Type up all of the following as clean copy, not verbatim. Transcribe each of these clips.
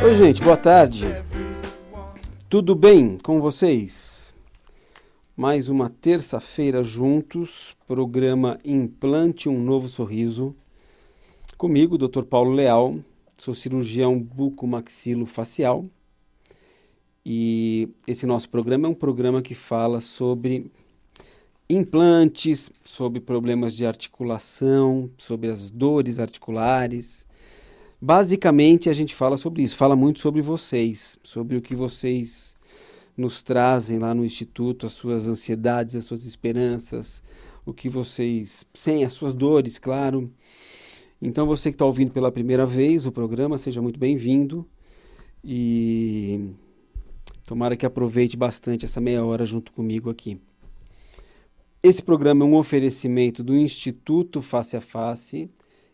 Oi, gente, boa tarde. Tudo bem com vocês? Mais uma terça-feira juntos, programa Implante um Novo Sorriso. Comigo, Dr. Paulo Leal, sou cirurgião bucomaxilofacial. E esse nosso programa é um programa que fala sobre implantes, sobre problemas de articulação, sobre as dores articulares. Basicamente, a gente fala sobre isso, fala muito sobre vocês, sobre o que vocês nos trazem lá no Instituto, as suas ansiedades, as suas esperanças, o que vocês, sem as suas dores, claro. Então, você que está ouvindo pela primeira vez o programa, seja muito bem-vindo e tomara que aproveite bastante essa meia hora junto comigo aqui. Esse programa é um oferecimento do Instituto Face a Face,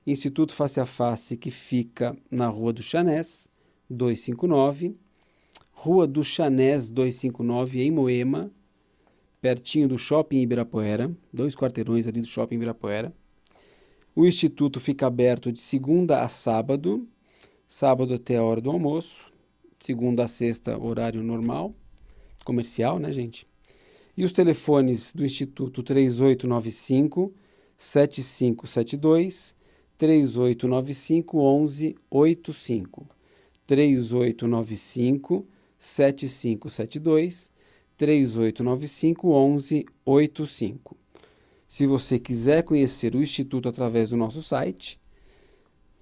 Instituto Face a Face que fica na Rua do Chanés, 259, Rua do Chanés 259 em Moema, pertinho do Shopping Ibirapuera, 2 quarteirões ali do Shopping Ibirapuera. O Instituto fica aberto de segunda a sábado, sábado até a hora do almoço, segunda a sexta, horário normal, comercial, né, gente? E os telefones do Instituto 3895-7572, 3895-1185, 3895-7572, 3895-1185. Se você quiser conhecer o Instituto através do nosso site,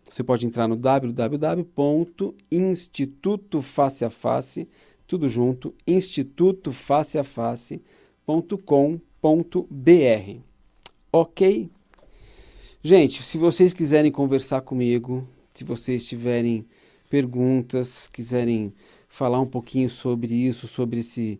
você pode entrar no www.institutofaceaface, tudo junto, institutofaceaface.com.br. Ok? Gente, se vocês quiserem conversar comigo, se vocês tiverem perguntas, quiserem falar um pouquinho sobre isso, sobre esse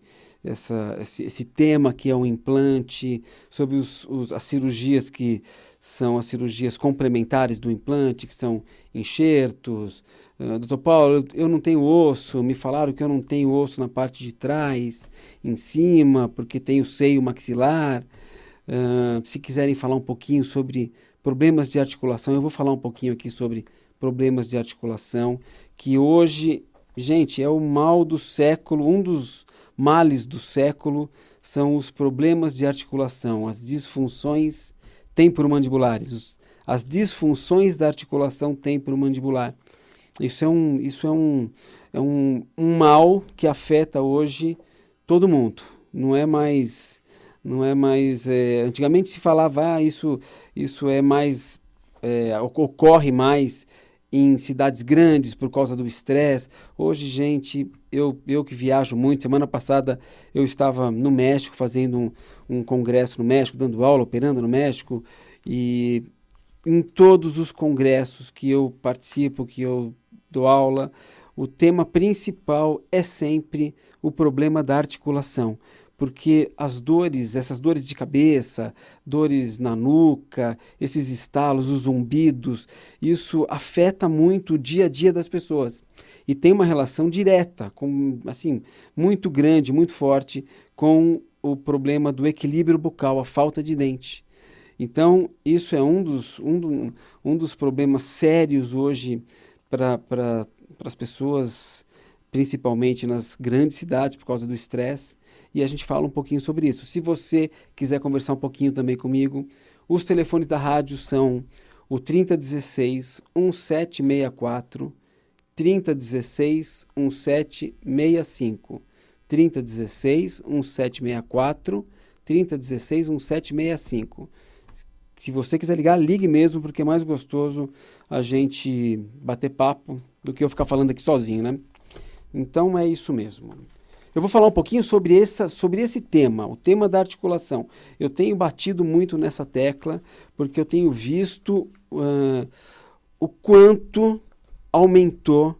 tema que é o implante, sobre as cirurgias que são as cirurgias complementares do implante, que são enxertos. Dr. Paulo, eu não tenho osso, me falaram que eu não tenho osso na parte de trás, em cima, porque tenho seio maxilar. Se quiserem falar um pouquinho sobre problemas de articulação, eu vou falar um pouquinho aqui sobre problemas de articulação, que hoje, gente, é o mal do século, um dos males do século são os problemas de articulação, as disfunções temporomandibulares, as disfunções da articulação temporomandibular. Isso é um mal que afeta hoje todo mundo. Não é mais antigamente se falava, isso é mais, ocorre mais em cidades grandes por causa do estresse. Hoje, gente, eu que viajo muito, semana passada eu estava no México fazendo um congresso no México, dando aula, operando no México, e em todos os congressos que eu participo, que eu dou aula, o tema principal é sempre o problema da articulação. Porque essas dores de cabeça, dores na nuca, esses estalos, os zumbidos, isso afeta muito o dia a dia das pessoas. E tem uma relação direta, muito grande, muito forte, com o problema do equilíbrio bucal, a falta de dente. Então, isso é um dos problemas sérios hoje para as pessoas, principalmente nas grandes cidades, por causa do estresse. E a gente fala um pouquinho sobre isso. Se você quiser conversar um pouquinho também comigo, os telefones da rádio são o 3016-1764, 3016-1765, 3016-1764, 3016-1765. Se você quiser ligar, ligue mesmo, porque é mais gostoso a gente bater papo do que eu ficar falando aqui sozinho, né? Então é isso mesmo. Eu vou falar um pouquinho sobre esse tema, o tema da articulação. Eu tenho batido muito nessa tecla, porque eu tenho visto o quanto aumentou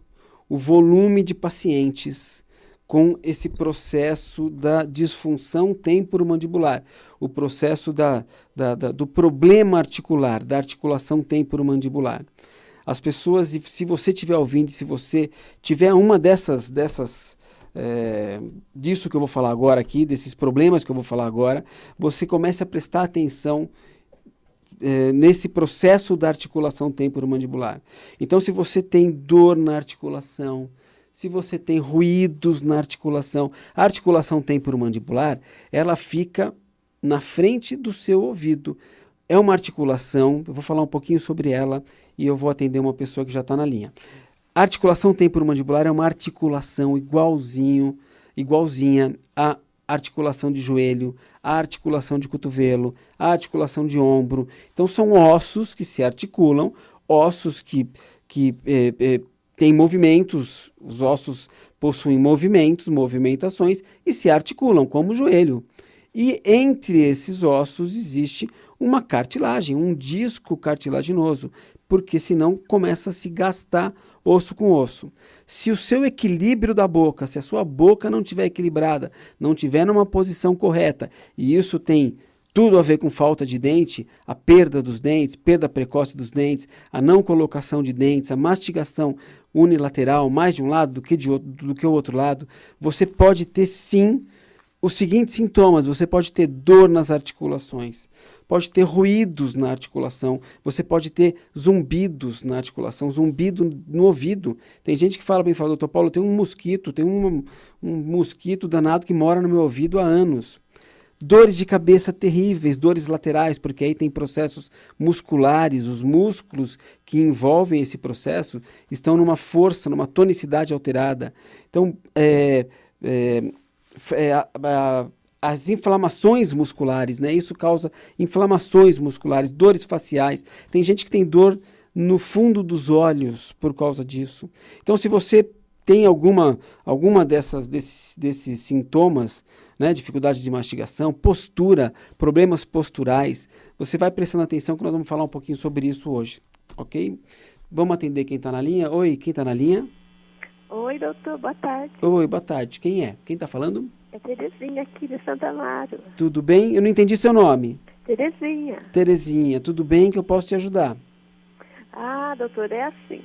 o volume de pacientes com esse processo da disfunção temporomandibular, o processo do problema articular, da articulação temporomandibular. As pessoas, se você estiver ouvindo, se você tiver uma disso que eu vou falar agora aqui, desses problemas que eu vou falar agora, você comece a prestar atenção nesse processo da articulação temporomandibular. Então, se você tem dor na articulação, se você tem ruídos na articulação, a articulação temporomandibular, ela fica na frente do seu ouvido. É uma articulação, eu vou falar um pouquinho sobre ela e eu vou atender uma pessoa que já está na linha. A articulação temporomandibular é uma articulação igualzinha à articulação de joelho, à articulação de cotovelo, à articulação de ombro. Então, são ossos que se articulam, ossos que têm movimentos, os ossos possuem movimentos, movimentações e se articulam, como o joelho. E entre esses ossos existe uma cartilagem, um disco cartilaginoso, porque senão começa a se gastar osso com osso. Se o seu equilíbrio da boca, se a sua boca não estiver equilibrada, não estiver numa posição correta, e isso tem tudo a ver com falta de dente, a perda dos dentes, perda precoce dos dentes, a não colocação de dentes, a mastigação unilateral, mais de um lado do que o outro lado, você pode ter sim os seguintes sintomas: você pode ter dor nas articulações, pode ter ruídos na articulação, você pode ter zumbidos na articulação, zumbido no ouvido. Tem gente que fala para mim, fala, doutor Paulo, tem um mosquito, um mosquito danado que mora no meu ouvido há anos. Dores de cabeça terríveis, dores laterais, porque aí tem processos musculares, os músculos que envolvem esse processo estão numa força, numa tonicidade alterada. Então, as inflamações musculares, né? Isso causa inflamações musculares, dores faciais. Tem gente que tem dor no fundo dos olhos por causa disso. Então, se você tem alguma desses sintomas, né, dificuldade de mastigação, postura, problemas posturais, você vai prestando atenção que nós vamos falar um pouquinho sobre isso hoje, ok? Vamos atender quem está na linha. Oi, quem está na linha? Oi, doutor, boa tarde. Oi, boa tarde. Quem é? Quem está falando? É Terezinha aqui de Santo Amaro. Tudo bem? Eu não entendi seu nome. Terezinha. Terezinha, tudo bem que eu posso te ajudar? Ah, doutor, é assim.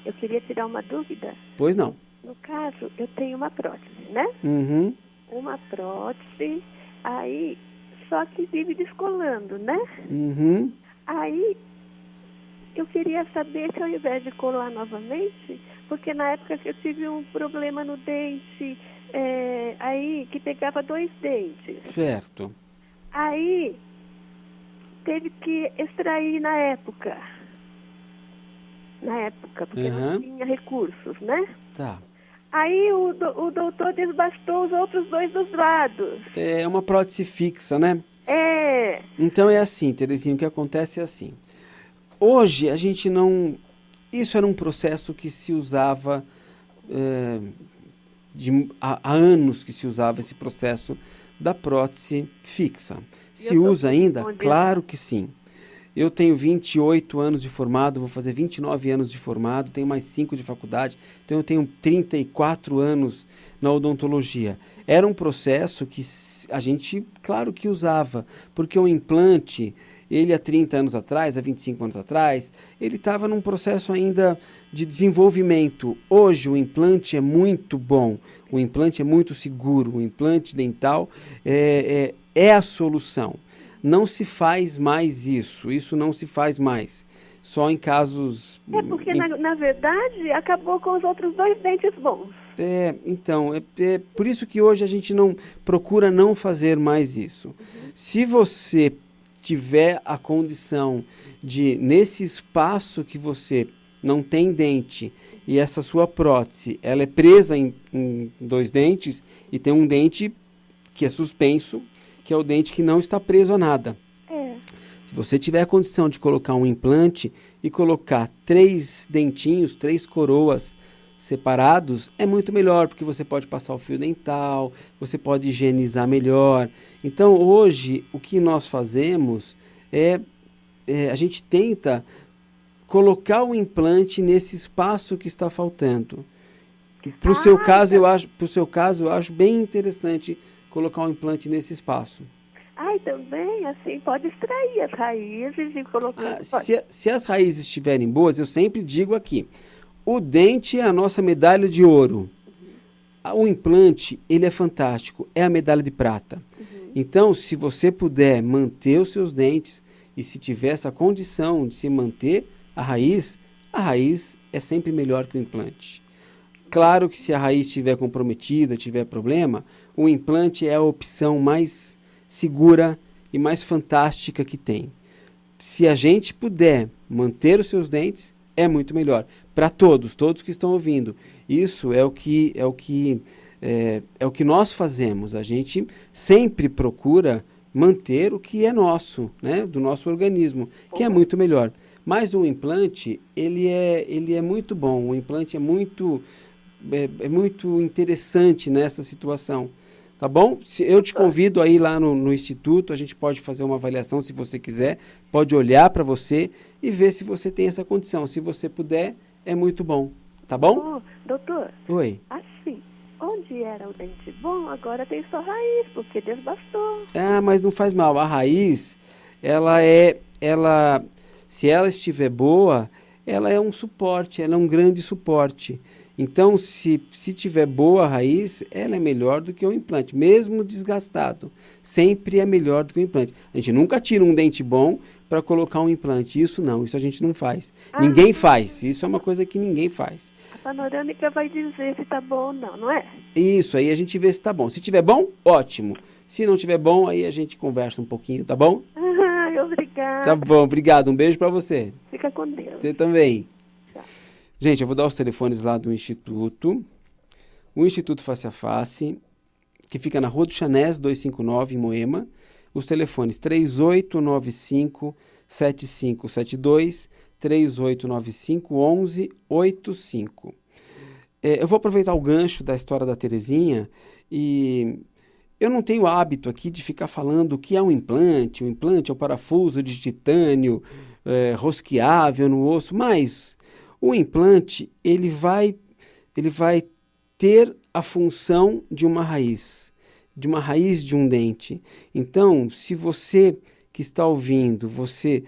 Eu queria tirar uma dúvida. Pois não. No caso, eu tenho uma prótese, né? Uhum. Uma prótese, aí, só que vive descolando, né? Uhum. Aí, eu queria saber se ao invés de colar novamente, porque na época que eu tive um problema no dente, aí que pegava 2 dentes. Certo. Aí, teve que extrair na época, porque não tinha recursos, né? Tá. Aí o doutor desbastou os outros 2 dos lados. É uma prótese fixa, né? É. Então é assim, Terezinha, o que acontece é assim. Hoje a gente não... Isso era um processo que se usava... há anos que se usava esse processo da prótese fixa. Se usa ainda? Claro que sim. Eu tenho 28 anos de formado, vou fazer 29 anos de formado, tenho mais 5 de faculdade, então eu tenho 34 anos na odontologia. Era um processo que a gente, claro que usava, porque o implante, ele há 30 anos atrás, há 25 anos atrás, ele estava num processo ainda de desenvolvimento. Hoje o implante é muito bom, o implante é muito seguro, o implante dental é a solução. Não se faz mais isso não se faz mais, só em casos... porque na verdade acabou com os outros 2 dentes bons. Então, é por isso que hoje a gente não procura não fazer mais isso. Uhum. Se você tiver a condição de, nesse espaço que você não tem dente e essa sua prótese, ela é presa em 2 dentes e tem um dente que é suspenso, que é o dente que não está preso a nada. Se você tiver a condição de colocar um implante e colocar 3 dentinhos, 3 coroas separados, é muito melhor, porque você pode passar o fio dental, você pode higienizar melhor. Então, hoje, o que nós fazemos a gente tenta colocar o implante nesse espaço que está faltando. Para o seu caso, eu acho bem interessante colocar um implante nesse espaço. E também, assim, pode extrair as raízes e colocar... Se as raízes estiverem boas, eu sempre digo aqui, o dente é a nossa medalha de ouro. O implante, ele é fantástico, é a medalha de prata. Então, se você puder manter os seus dentes e se tiver essa condição de se manter a raiz é sempre melhor que o implante. Claro que se a raiz estiver comprometida, tiver problema, o implante é a opção mais segura e mais fantástica que tem. Se a gente puder manter os seus dentes, é muito melhor. Para todos que estão ouvindo. Isso é o que nós fazemos. A gente sempre procura manter o que é nosso, né, do nosso organismo, que é muito melhor. Mas o implante, ele é muito bom. O implante é muito interessante nessa situação. Tá bom? Eu te convido aí lá no Instituto, a gente pode fazer uma avaliação se você quiser, pode olhar para você e ver se você tem essa condição. Se você puder, é muito bom. Tá bom? Doutor. Oi. Assim, onde era o dente bom, agora tem só raiz, porque desbastou. Ah, mas não faz mal. A raiz, se ela estiver boa, ela é um suporte, ela é um grande suporte. Então, se tiver boa a raiz, ela é melhor do que o implante, mesmo desgastado. Sempre é melhor do que o implante. A gente nunca tira um dente bom para colocar um implante. Isso não, isso a gente não faz. Ninguém faz. Isso é uma coisa que ninguém faz. A panorâmica vai dizer se tá bom ou não, não é? Isso, aí a gente vê se tá bom. Se tiver bom, ótimo. Se não tiver bom, aí a gente conversa um pouquinho, tá bom? Obrigada. Tá bom, obrigado. Um beijo para você. Fica com Deus. Você também. Gente, eu vou dar os telefones lá do Instituto. O Instituto Face a Face, que fica na Rua do Chanés, 259, em Moema. Os telefones 3895-7572, 3895-1185. Eu vou aproveitar o gancho da história da Terezinha e eu não tenho hábito aqui de ficar falando o que é um implante. O implante é um parafuso de titânio rosqueável no osso, mas o implante ele vai ter a função de uma raiz de um dente. Então, se você que está ouvindo, você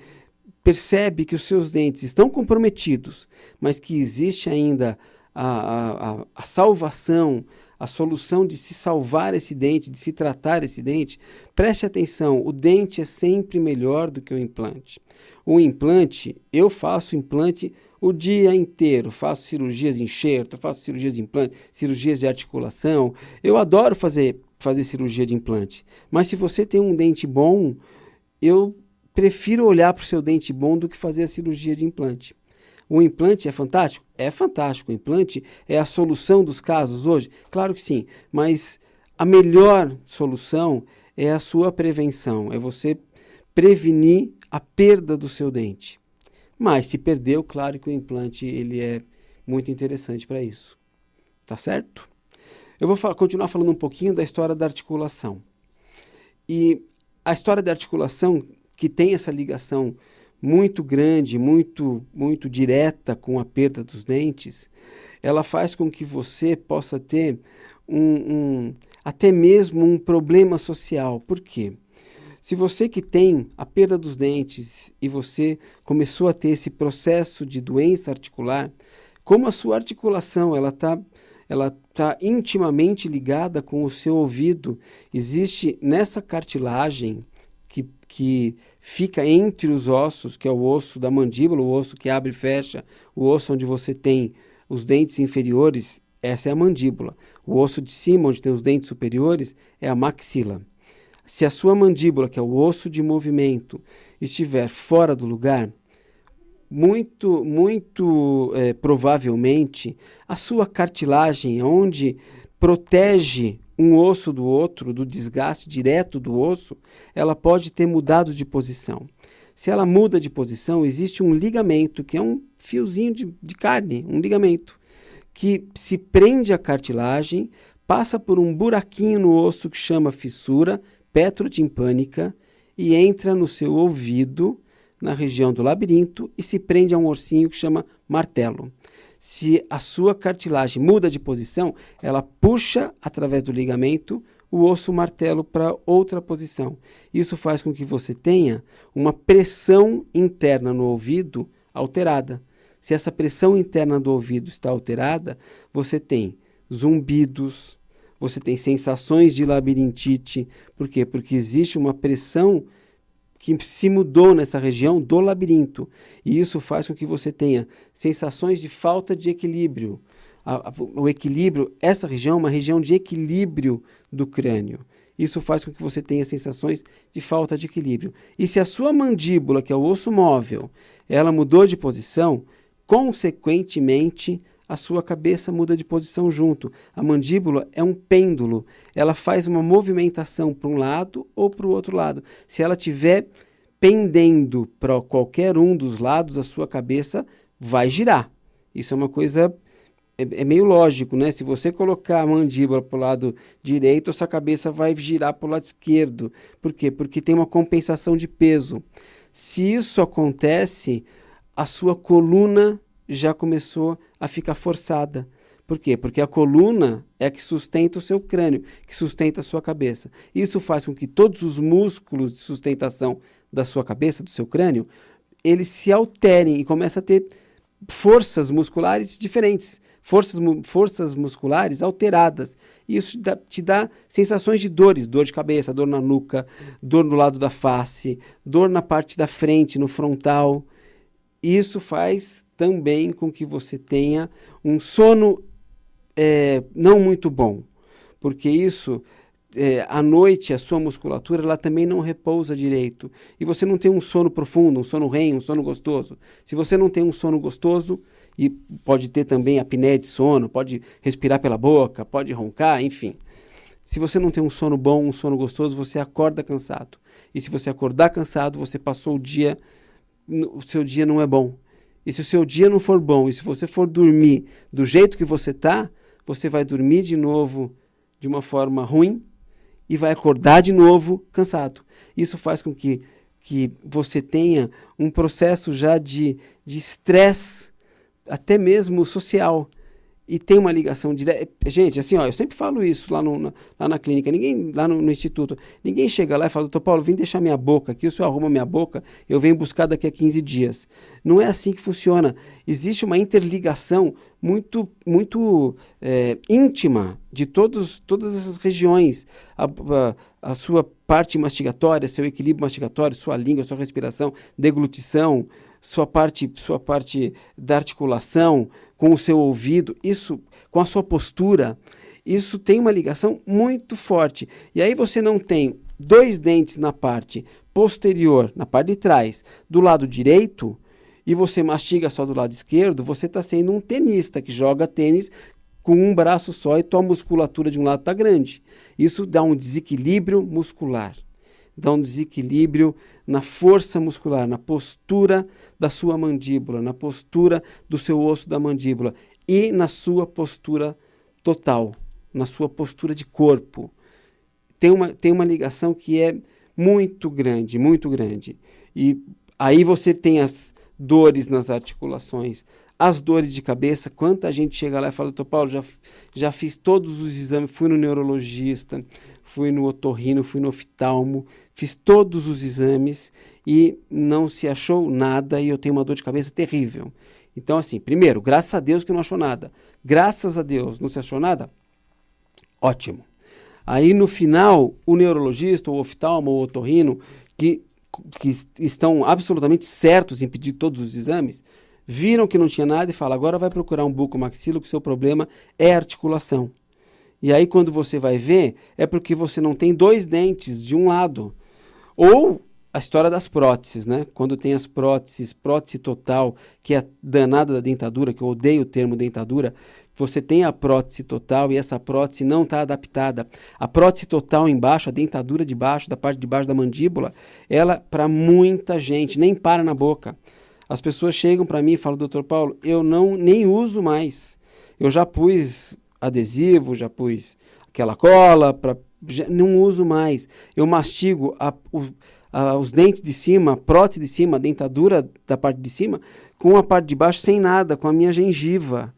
percebe que os seus dentes estão comprometidos, mas que existe ainda a salvação, a solução de se salvar esse dente, de se tratar esse dente, preste atenção, o dente é sempre melhor do que o implante. O implante, eu faço implante o dia inteiro, faço cirurgias de enxerto, faço cirurgias de implante, cirurgias de articulação. Eu adoro fazer cirurgia de implante. Mas se você tem um dente bom, eu prefiro olhar para o seu dente bom do que fazer a cirurgia de implante. O implante é fantástico? É fantástico. O implante é a solução dos casos hoje? Claro que sim. Mas a melhor solução é a sua prevenção. É você prevenir a perda do seu dente. Mas se perdeu, claro que o implante ele é muito interessante para isso. Tá certo? Eu vou continuar falando um pouquinho da história da articulação. E a história da articulação, que tem essa ligação muito grande, muito direta com a perda dos dentes, ela faz com que você possa ter até mesmo um problema social. Por quê? Se você que tem a perda dos dentes e você começou a ter esse processo de doença articular, como a sua articulação ela tá intimamente ligada com o seu ouvido, existe nessa cartilagem que fica entre os ossos, que é o osso da mandíbula, o osso que abre e fecha, o osso onde você tem os dentes inferiores, essa é a mandíbula. O osso de cima, onde tem os dentes superiores, é a maxila. Se a sua mandíbula, que é o osso de movimento, estiver fora do lugar, muito provavelmente a sua cartilagem, onde protege um osso do outro, do desgaste direto do osso, ela pode ter mudado de posição. Se ela muda de posição, existe um ligamento, que é um fiozinho de carne, um ligamento, que se prende à cartilagem, passa por um buraquinho no osso que chama fissura petrotimpânica e entra no seu ouvido, na região do labirinto, e se prende a um ossinho que chama martelo. Se a sua cartilagem muda de posição, ela puxa, através do ligamento, o osso martelo para outra posição. Isso faz com que você tenha uma pressão interna no ouvido alterada. Se essa pressão interna do ouvido está alterada, você tem zumbidos, você tem sensações de labirintite. Por quê? Porque existe uma pressão que se mudou nessa região do labirinto. E isso faz com que você tenha sensações de falta de equilíbrio. O equilíbrio, essa região é uma região de equilíbrio do crânio. Isso faz com que você tenha sensações de falta de equilíbrio. E se a sua mandíbula, que é o osso móvel, ela mudou de posição, consequentemente, a sua cabeça muda de posição junto. A mandíbula é um pêndulo. Ela faz uma movimentação para um lado ou para o outro lado. Se ela estiver pendendo para qualquer um dos lados, a sua cabeça vai girar. Isso é uma coisa... É meio lógico, né? Se você colocar a mandíbula para o lado direito, a sua cabeça vai girar para o lado esquerdo. Por quê? Porque tem uma compensação de peso. Se isso acontece, a sua coluna já começou a ficar forçada. Por quê? Porque a coluna é a que sustenta o seu crânio, que sustenta a sua cabeça. Isso faz com que todos os músculos de sustentação da sua cabeça, do seu crânio, eles se alterem e começam a ter forças musculares diferentes, forças musculares alteradas. Isso te dá sensações de dores, dor de cabeça, dor na nuca, dor no lado da face, dor na parte da frente, no frontal. Isso faz também com que você tenha um sono não muito bom, porque isso... à noite, a sua musculatura ela também não repousa direito. E você não tem um sono profundo, um sono REM, um sono gostoso. Se você não tem um sono gostoso, e pode ter também apneia de sono, pode respirar pela boca, pode roncar, enfim. Se você não tem um sono bom, um sono gostoso, você acorda cansado. E se você acordar cansado, você passou o dia, o seu dia não é bom. E se o seu dia não for bom, e se você for dormir do jeito que você está, você vai dormir de novo de uma forma ruim, e vai acordar de novo cansado. Isso faz com que você tenha um processo já de estresse, até mesmo social, e tem uma ligação direta. Gente, assim, eu sempre falo isso lá na clínica, lá no instituto, ninguém chega lá e fala, doutor Paulo, vem deixar minha boca aqui, o senhor arruma minha boca, eu venho buscar daqui a 15 dias. Não é assim que funciona. Existe uma interligação muito íntima de todas essas regiões. A sua parte mastigatória, seu equilíbrio mastigatório, sua língua, sua respiração, deglutição, sua parte da articulação, com o seu ouvido, isso, com a sua postura, isso tem uma ligação muito forte. E aí você não tem 2 dentes na parte posterior, na parte de trás, do lado direito, e você mastiga só do lado esquerdo, você está sendo um tenista que joga tênis com um braço só e tua musculatura de um lado está grande. Isso dá um desequilíbrio muscular. Dá um desequilíbrio na força muscular, na postura da sua mandíbula, na postura do seu osso da mandíbula e na sua postura total, na sua postura de corpo. Tem uma ligação que é muito grande, muito grande. E aí você tem as dores nas articulações, as dores de cabeça. Quanta gente chega lá e fala, doutor Paulo, já fiz todos os exames, fui no neurologista, fui no otorrino, fui no oftalmo, fiz todos os exames e não se achou nada e eu tenho uma dor de cabeça terrível. Então, assim, primeiro, graças a Deus que não achou nada. Graças a Deus, não se achou nada? Ótimo. Aí, no final, o neurologista, o oftalmo, o otorrino, que estão absolutamente certos em pedir todos os exames, viram que não tinha nada e falam, agora vai procurar um bucomaxilo, que o seu problema é articulação. E aí, quando você vai ver, é porque você não tem 2 dentes de um lado. Ou a história das próteses, né? Quando tem as próteses, prótese total, que é a danada da dentadura, que eu odeio o termo dentadura, você tem a prótese total e essa prótese não está adaptada. A prótese total embaixo, a dentadura de baixo, da parte de baixo da mandíbula, ela, para muita gente, nem para na boca. As pessoas chegam para mim e falam, doutor Paulo, eu nem uso mais. Eu já pus adesivo, já pus aquela cola, não uso mais. Eu mastigo os dentes de cima, a prótese de cima, a dentadura da parte de cima, com a parte de baixo sem nada, com a minha gengiva.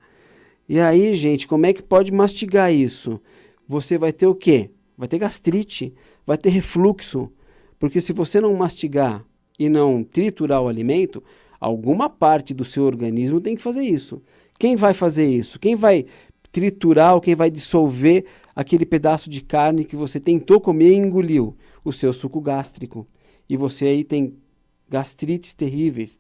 E aí, gente, como é que pode mastigar isso? Você vai ter o quê? Vai ter gastrite, vai ter refluxo. Porque se você não mastigar e não triturar o alimento, alguma parte do seu organismo tem que fazer isso. Quem vai fazer isso? Quem vai triturar ou quem vai dissolver aquele pedaço de carne que você tentou comer e engoliu? O seu suco gástrico. e você aí tem gastrites terríveis,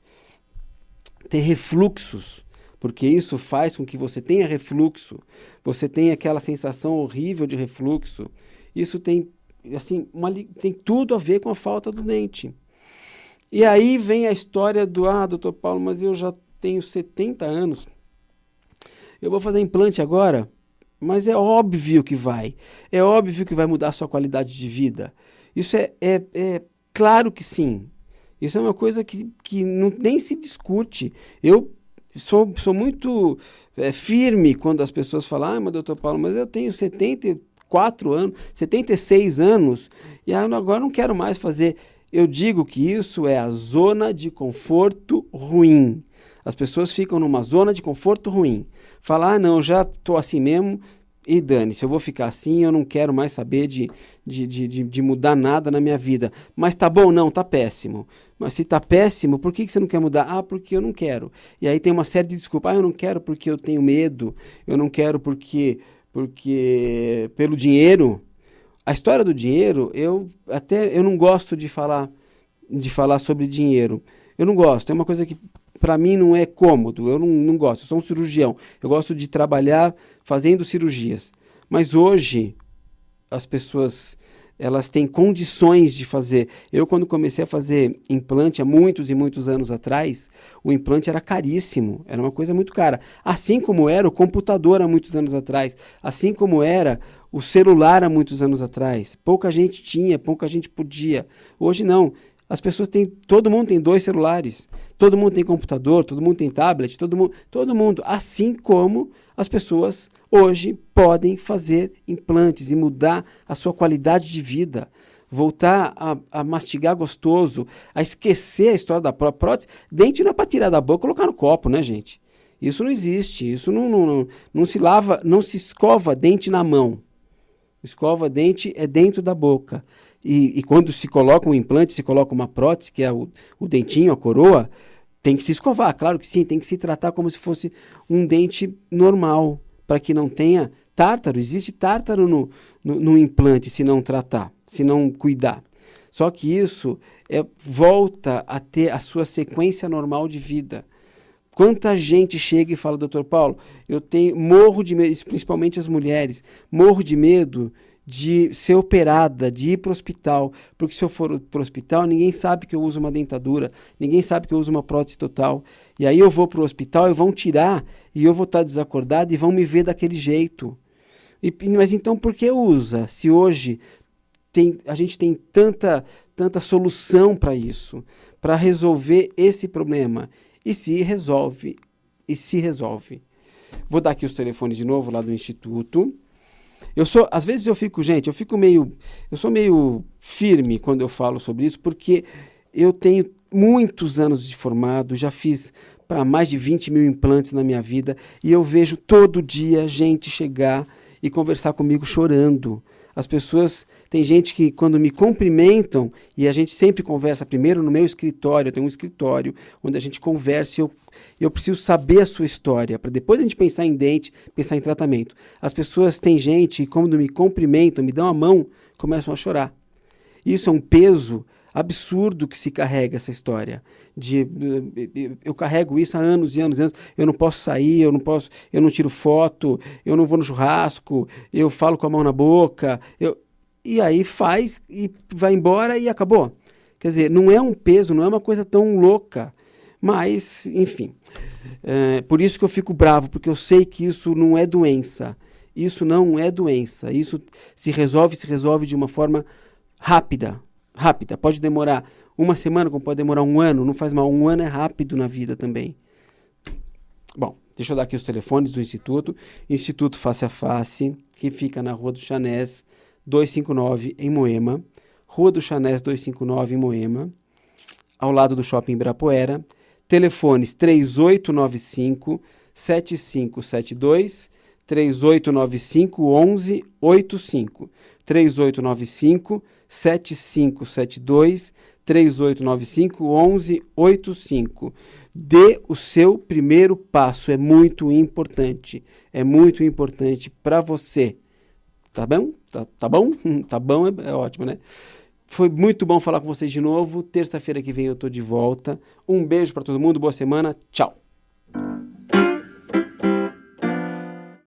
tem refluxos, porque isso faz com que você tenha refluxo, você tenha aquela sensação horrível de refluxo. Isso tem, assim, tem tudo a ver com a falta do dente. E aí vem a história do, doutor Paulo, mas eu já tenho 70 anos, eu vou fazer implante agora, mas é óbvio que vai mudar a sua qualidade de vida. Isso é claro que sim. Isso é uma coisa que nem se discute. Eu sou muito firme quando as pessoas falam, mas doutor Paulo, mas eu tenho 74 anos, 76 anos, e agora não quero mais fazer. Eu digo que isso é a zona de conforto ruim. As pessoas ficam numa zona de conforto ruim. Falar, não, já estou assim mesmo, e dane-se, eu vou ficar assim, eu não quero mais saber de mudar nada na minha vida. Mas tá bom? Não, tá péssimo. Mas se tá péssimo, por que você não quer mudar? Porque eu não quero. E aí tem uma série de desculpas. Eu não quero porque eu tenho medo, eu não quero porque pelo dinheiro. A história do dinheiro, eu não gosto de falar sobre dinheiro. Eu não gosto, é uma coisa que para mim não é cômodo, eu não gosto, eu sou um cirurgião, eu gosto de trabalhar fazendo cirurgias. Mas hoje as pessoas, elas têm condições de fazer. Eu, quando comecei a fazer implante há muitos e muitos anos atrás, o implante era caríssimo, era uma coisa muito cara. Assim como era o computador há muitos anos atrás, assim como era o celular há muitos anos atrás. Pouca gente tinha, pouca gente podia. Hoje não. As pessoas têm, todo mundo tem 2 celulares, todo mundo tem computador, todo mundo tem tablet, todo mundo, assim como as pessoas hoje podem fazer implantes e mudar a sua qualidade de vida, voltar a mastigar gostoso, a esquecer a história da prótese. Dente não é para tirar da boca e colocar no copo, né, gente? Isso não existe, isso não se lava, não se escova dente na mão. Escova dente é dentro da boca. E quando se coloca um implante, se coloca uma prótese, que é o dentinho, a coroa, tem que se escovar, claro que sim, tem que se tratar como se fosse um dente normal, para que não tenha tártaro. Existe tártaro no implante se não tratar, se não cuidar. Só que isso volta a ter a sua sequência normal de vida. Quanta gente chega e fala, doutor Paulo, morro de medo, principalmente as mulheres, morro de medo de ser operada, de ir para o hospital, porque se eu for para o hospital, ninguém sabe que eu uso uma dentadura, ninguém sabe que eu uso uma prótese total, e aí eu vou para o hospital e vão tirar, e eu vou estar desacordado e vão me ver daquele jeito. Mas então por que usa? Se hoje a gente tem tanta solução para isso, para resolver esse problema, e se resolve. Vou dar aqui os telefones de novo lá do Instituto. Às vezes eu sou meio firme quando eu falo sobre isso, porque eu tenho muitos anos de formado, já fiz para mais de 20 mil implantes na minha vida, e eu vejo todo dia gente chegar e conversar comigo chorando. As pessoas, tem gente que quando me cumprimentam, e a gente sempre conversa primeiro no meu escritório, eu tenho um escritório onde a gente conversa, e eu preciso saber a sua história, para depois a gente pensar em dente, pensar em tratamento. As pessoas, tem gente que quando me cumprimentam, me dão a mão, começam a chorar. Isso é um peso absurdo que se carrega, essa história. Eu carrego isso há anos e anos e anos. Eu não posso sair, eu não tiro foto, eu não vou no churrasco, eu falo com a mão na boca. E aí faz, e vai embora e acabou. Quer dizer, não é um peso, não é uma coisa tão louca. Mas, enfim. Por isso que eu fico bravo, porque eu sei que isso não é doença. Isso não é doença. Isso se resolve de uma forma rápida. Pode demorar uma semana, como pode demorar um ano, não faz mal. Um ano é rápido na vida também. Bom, deixa eu dar aqui os telefones do Instituto. Instituto Face a Face, que fica na Rua do Chanés, 259, em Moema. Rua do Chanés, 259, em Moema, ao lado do Shopping Ibirapuera. Telefones 3895-7572, 3895-1185, 3895-7572, 3895-1185. Dê o seu primeiro passo, é muito importante para você. Tá bom? Tá bom? Tá bom, é ótimo, né? Foi muito bom falar com vocês de novo. Terça-feira que vem eu tô de volta. Um beijo para todo mundo, boa semana, tchau.